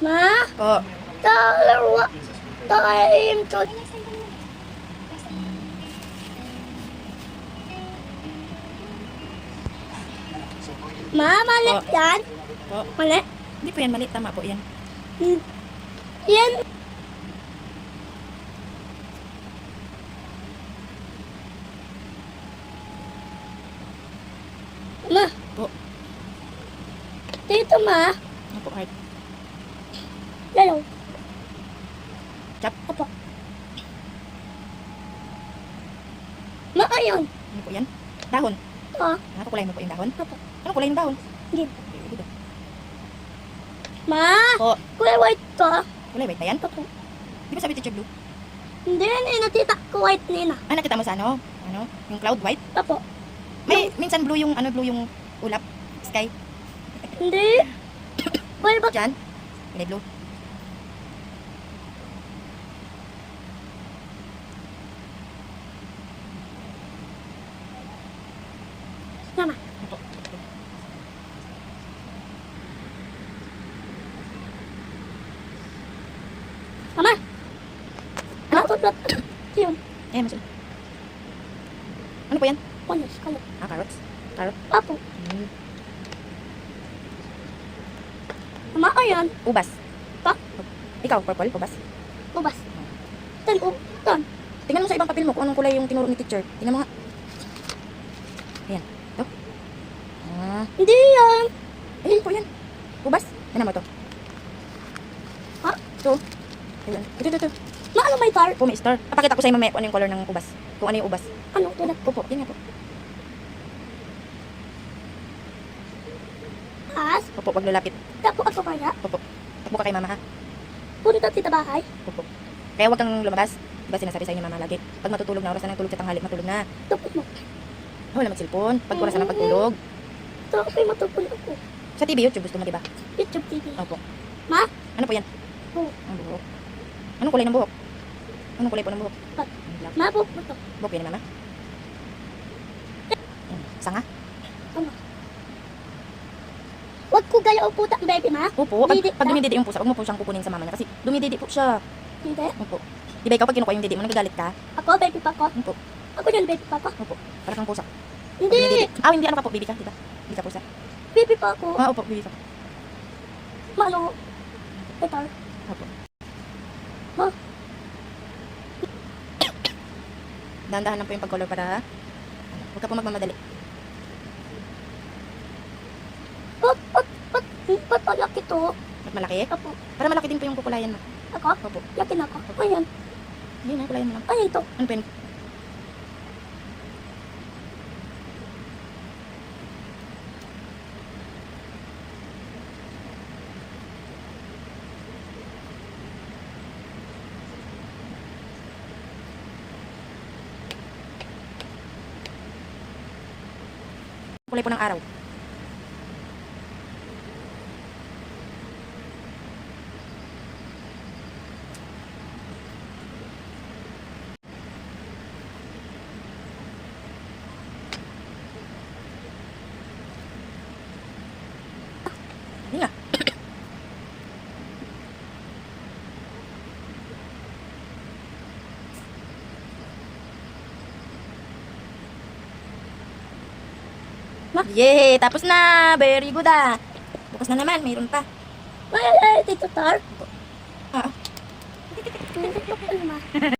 Ma? Po. Dalawa. Time to... Ma, mali Oh. yan? Po. Mali? Hindi po yan mali. Tama po yan. Hmm. Yan. Ma, Po. dito ma. Ano po, heart? Dalaw. Chop. Apo. Ma, ayun. Ano po yan? Dahon. Ah, Nakukulay mo po yung dahon? apo. Ano kulay ng dahon? Hindi. Dito. Ma, Po. kulay white ka. Kulay white na yan? Apo. Di ba sabi teacher blue? Hindi, nakita ko white nina. Ah, nakita mo sa ano? Ano? Yung cloud white? Apo. May minsan blue yung ano, blue yung ulap. Sky. Hindi. Well, ba? Diyan. Kulay blue. Nama. Ano po? Mama. Ano to? Yun. Eh, masin. Ano po yan? Onions, kalat. Ah, carrots. Carrot. Apo. Hmm. Mama, ayan. Ubas. Pa? Ikaw, purple, ubas. Ubas. Tan, tan. Tingnan mo sa ibang papel mo kung anong kulay yung tinuro ni teacher. Tingnan mo nga. Ayan. Ito. Ah. Hindi yan. Ayun po yan. Ubas. Tingnan mo ito. Ha? Ito. Ayun. Ito. Ma, ano may tar? Po, may star. Papakita ko sa iyo mamaya kung ano yung color ng ubas. Kung ano yung ubas. Ano? Tulad. Po, yan nga po. As. Po, wag lulapit. Tapo ako kaya. Po. Takbo ka kay mama ha. Punta tita bahay. Po. Kaya wag kang lumabas. Diba sinasabi sa inyo mama lagi. Pag matutulog na, oras na ng tulog sa tanghali, matulog na. Tapos mo. Wala mag-cellphone. Pag oras na ng pagtulog. Tapos may matupul ako. Sa TV, YouTube gusto mo, diba? YouTube TV. Opo. Ma? Ano po yan? Buhok. Ang buhok. Anong kulay ng buhok? Anong kulay po ng buhok? Black. Black. Ma, buhok mo to. Buhok yan ni mama? Sanga? Ano? Huwag ko gaya o puta, baby, ma. Opo. Pag Didi dumididi yung pusa, huwag mo po siyang kukunin sa mama niya. Kasi dumididi po siya. Hindi. Opo. Diba ikaw pag kinukuha yung didi mo, nagagalit ka? Ako, baby pa ko. Opo. Ako yun, baby pa ko. Opo. Para kang pusa. Hindi. Dumididi. Ah, hindi. Ano ka po? Baby ka, diba? Hindi ka pusa. Baby pa ako. Ah, opo. Baby ka. Ma, ano? Ito. Opo. Ma. Dahan-dahan lang po yung pag-color para huwag ka po magmamadali. Ba't malaki to? At malaki. Ako. Para malaki din po yung kukulayan mo. Ako? Opo. Yakin ako. Ayan. Yun na, kulayan mo lang. Ayan to. Ano po yun? Kulay po ng araw. Yun nga. Yay! Tapos na! Very good ah! Bukas na naman, mayroon pa. Ay, Tito Tar. Ah, Ano ma?